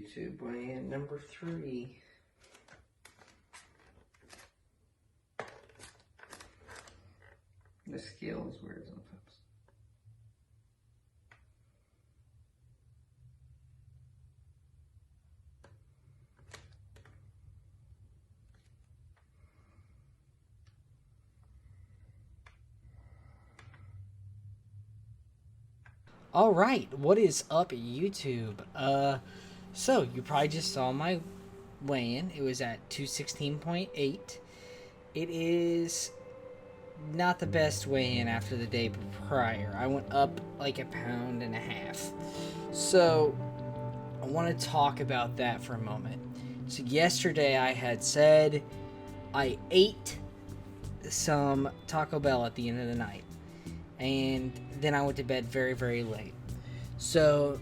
YouTube weigh-in number 3. The scale is weird sometimes. All right, what is up, YouTube? So you probably just saw my weigh-in. It was at 216.8. It is not the best weigh-in after the day prior. I went up like 1.5 pounds. So I want to talk about that for a moment. So yesterday I had said I ate some Taco Bell at the end of the night. And then I went to bed very, very late. So,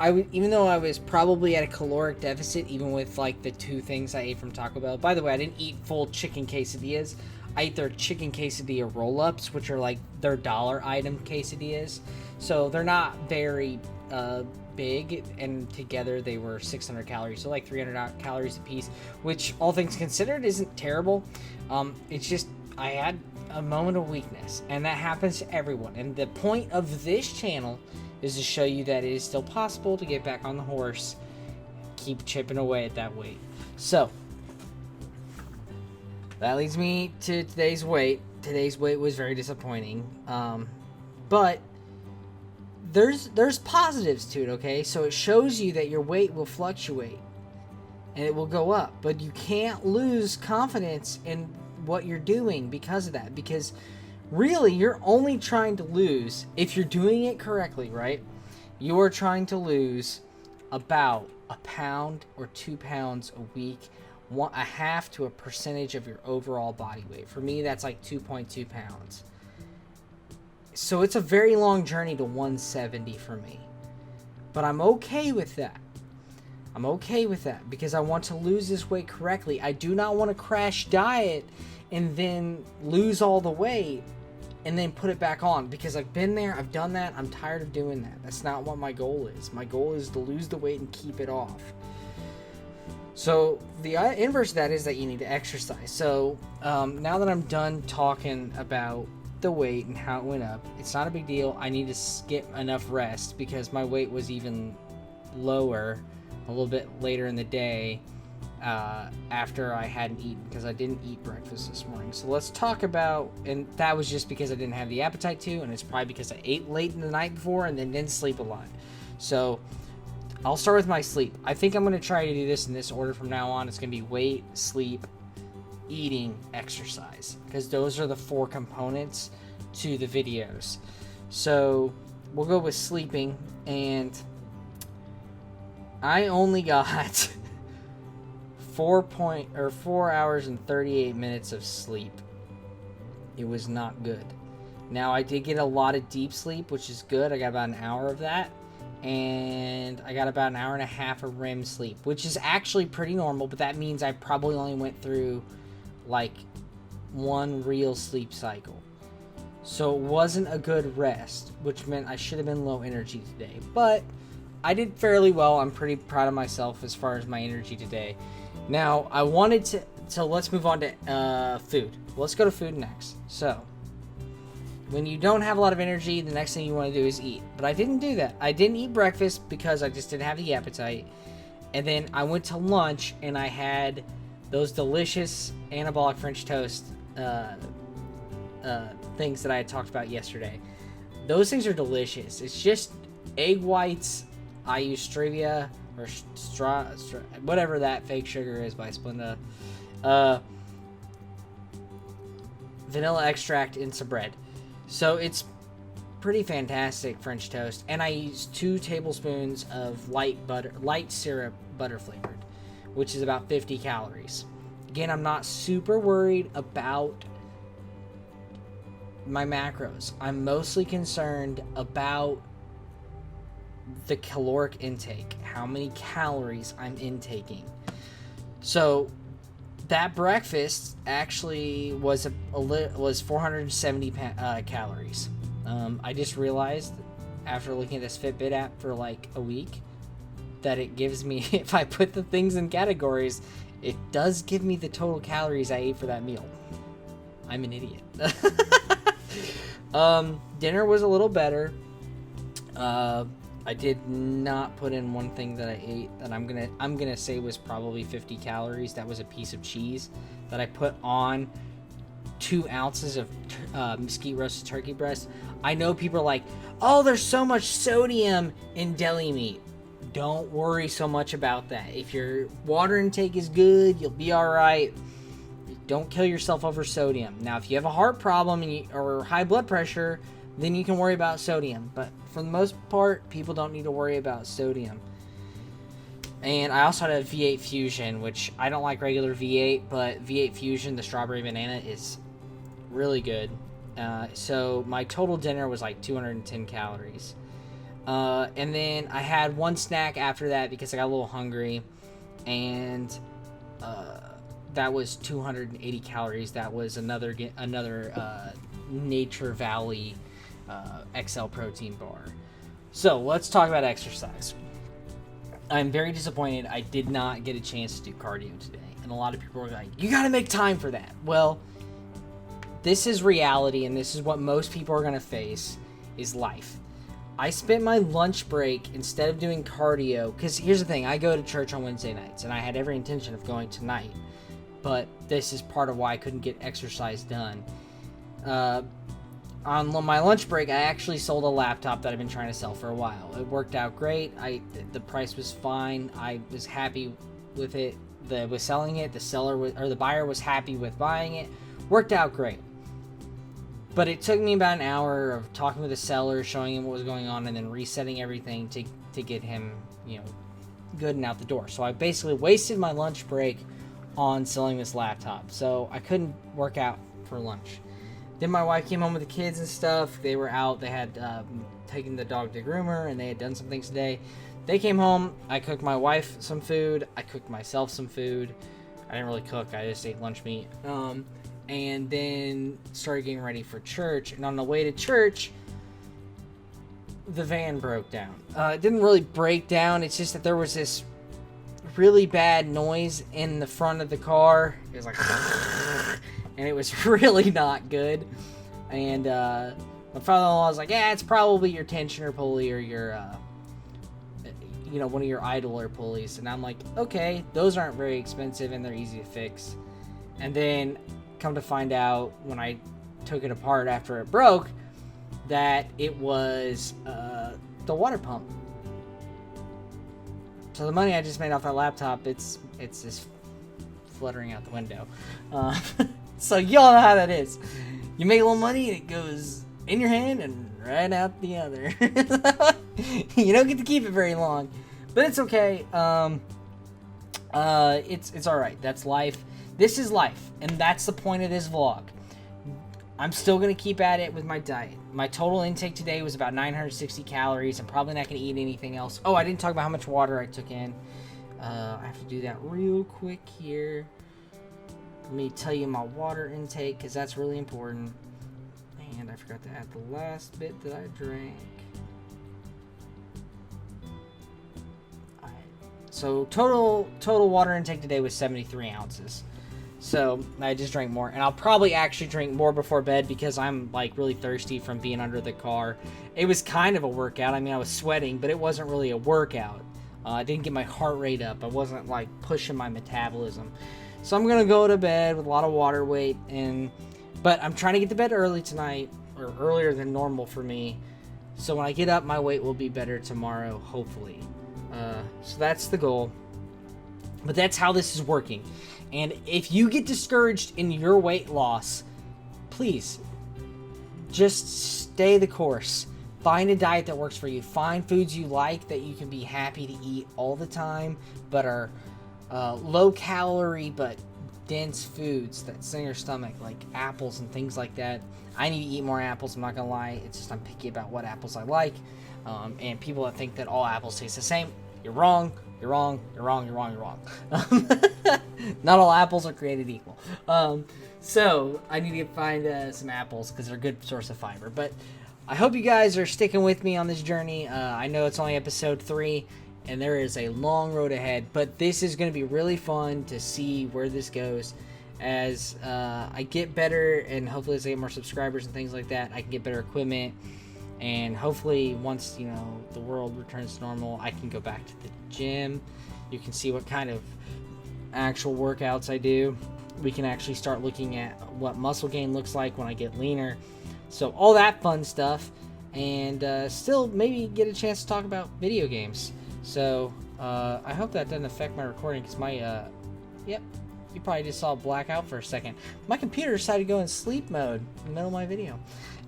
even though I was probably at a caloric deficit, even with like the 2 things I ate from Taco Bell. By the way, I didn't eat full chicken quesadillas. I ate their chicken quesadilla roll-ups, which are like their dollar item quesadillas. So they're not very big, and together they were 600 calories, so like 300 calories a piece, which all things considered isn't terrible. It's just I had a moment of weakness, and that happens to everyone. And the point of this channel is to show you that it is still possible to get back on the horse, keep chipping away at that weight. So that leads me to today's weight. Today's weight was very disappointing, but there's positives to it. Okay, so it shows you that your weight will fluctuate and it will go up, but you can't lose confidence in what you're doing because of that, because really you're only trying to lose, if you're doing it correctly, right, you are trying to lose about 1 pound or 2 pounds a week, a half to a percentage of your overall body weight. For me, that's like 2.2 pounds. So it's a very long journey to 170 for me, but I'm okay with that. I'm okay with that because I want to lose this weight correctly. I do not want to crash diet and then lose all the weight and then put it back on, because I've been there, I've done that, I'm tired of doing that. That's not what my goal is. My goal is to lose the weight and keep it off. So the inverse of that is that you need to exercise. So now that I'm done talking about the weight and how it went up, it's not a big deal. I need to get enough rest because my weight was even lower a little bit later in the day after I hadn't eaten, because I didn't eat breakfast this morning. So let's talk about, and that was just because I didn't have the appetite to, and it's probably because I ate late in the night before and then didn't sleep a lot. So I'll start with my sleep. I think I'm going to try to do this in this order from now on. It's going to be weight, sleep, eating, exercise, because those are the 4 components to the videos. So we'll go with sleeping, and I only got 4 hours and 38 minutes of sleep. It was not good. Now, I did get a lot of deep sleep, which is good. I got about an hour of that, and I got about an hour and a half of REM sleep, which is actually pretty normal, but that means I probably only went through like 1 real sleep cycle. So it wasn't a good rest, which meant I should have been low energy today, but I did fairly well. I'm pretty proud of myself as far as my energy today. Now, I wanted to, so let's move on to food. Let's go to food next. So, when you don't have a lot of energy, the next thing you want to do is eat. But I didn't do that. I didn't eat breakfast because I just didn't have the appetite. And then I went to lunch and I had those delicious anabolic French toast things that I had talked about yesterday. Those things are delicious. It's just egg whites. I use stevia or whatever that fake sugar is by Splenda. Vanilla extract in some bread. So it's pretty fantastic French toast. And I use 2 tablespoons of light syrup, butter flavored, which is about 50 calories. Again, I'm not super worried about my macros. I'm mostly concerned about the caloric intake, how many calories I'm intaking. So that breakfast actually was 470 calories. I just realized after looking at this Fitbit app for like a week that it gives me, if I put the things in categories, it does give me the total calories I ate for that meal. I'm an idiot. Dinner was a little better. I did not put in one thing that I ate that I'm gonna say was probably 50 calories. That was a piece of cheese that I put on 2 ounces of mesquite roasted turkey breast. I know people are like, oh, there's so much sodium in deli meat. Don't worry so much about that. If your water intake is good, you'll be all right. Don't kill yourself over sodium. Now, if you have a heart problem or high blood pressure, then you can worry about sodium. But for the most part, people don't need to worry about sodium. And I also had a V8 Fusion, which I don't like regular V8, but V8 Fusion, the strawberry banana, is really good. So my total dinner was like 210 calories. And then I had one snack after that because I got a little hungry. And that was 280 calories. That was another Nature Valley XL protein bar. So let's talk about exercise. I'm very disappointed I did not get a chance to do cardio today. And a lot of people were like, you gotta make time for that. Well, this is reality, and this is what most people are gonna face, is life. I spent my lunch break, instead of doing cardio, because here's the thing, I go to church on Wednesday nights, and I had every intention of going tonight. But this is part of why I couldn't get exercise done. On my lunch break, I actually sold a laptop that I've been trying to sell for a while. It worked out great. The price was fine. I was happy with it. Was selling it. The buyer was happy with buying it. Worked out great. But it took me about an hour of talking with the seller, showing him what was going on, and then resetting everything to get him, good and out the door. So I basically wasted my lunch break on selling this laptop. So I couldn't work out for lunch. Then my wife came home with the kids and stuff. They were out. They had taken the dog to groomer, and they had done some things today. They came home. I cooked my wife some food. I cooked myself some food. I didn't really cook. I just ate lunch meat. And then started getting ready for church. And on the way to church, the van broke down. It didn't really break down. It's just that there was this really bad noise in the front of the car. It was like... and it was really not good. And my father-in-law was like, yeah, it's probably your tensioner pulley or your, one of your idler pulleys. And I'm like, okay, those aren't very expensive and they're easy to fix. And then come to find out when I took it apart after it broke that it was the water pump. So the money I just made off that laptop, it's just fluttering out the window. So y'all know how that is. You make a little money and it goes in your hand and right out the other. You don't get to keep it very long, but it's okay. It's all right. That's life. This is life, and that's the point of this vlog. I'm still gonna keep at it with my diet. My total intake today was about 960 calories. I'm probably not gonna eat anything else. Oh, I didn't talk about how much water I took in. I have to do that real quick here. Let me tell you my water intake, because that's really important. And I forgot to add the last bit that I drank. Alright. So total water intake today was 73 ounces. So I just drank more. And I'll probably actually drink more before bed because I'm like really thirsty from being under the car. It was kind of a workout. I mean, I was sweating, but it wasn't really a workout. I didn't get my heart rate up. I wasn't like pushing my metabolism. So I'm gonna go to bed with a lot of water weight, but I'm trying to get to bed early tonight, or earlier than normal for me. So when I get up, my weight will be better tomorrow, hopefully. So that's the goal. But that's how this is working. And if you get discouraged in your weight loss, please just stay the course. Find a diet that works for you. Find foods you like that you can be happy to eat all the time, but are low calorie but dense foods that sit in your stomach, like apples and things like that. I need to eat more apples, I'm not gonna lie. It's just I'm picky about what apples I like. And people that think that all apples taste the same, you're wrong. You're wrong. Not all apples are created equal. So I need to find some apples because they're a good source of fiber. But I hope you guys are sticking with me on this journey. I know it's only episode 3. and there is a long road ahead. But this is going to be really fun to see where this goes. As I get better, and hopefully as I get more subscribers and things like that, I can get better equipment. And hopefully once, you know, the world returns to normal, I can go back to the gym. You can see what kind of actual workouts I do. We can actually start looking at what muscle gain looks like when I get leaner. So all that fun stuff. And still maybe get a chance to talk about video games. So I hope that doesn't affect my recording, because my yep, you probably just saw black out for a second. My computer decided to go in sleep mode in the middle of my video.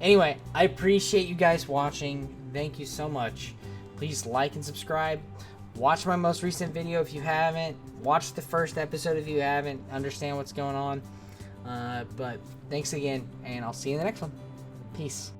Anyway, I appreciate you guys watching. Thank you so much. Please like and subscribe. Watch my most recent video if you haven't. Watch the first episode if you haven't. Understand what's going on. But thanks again, and I'll see you in the next one. Peace.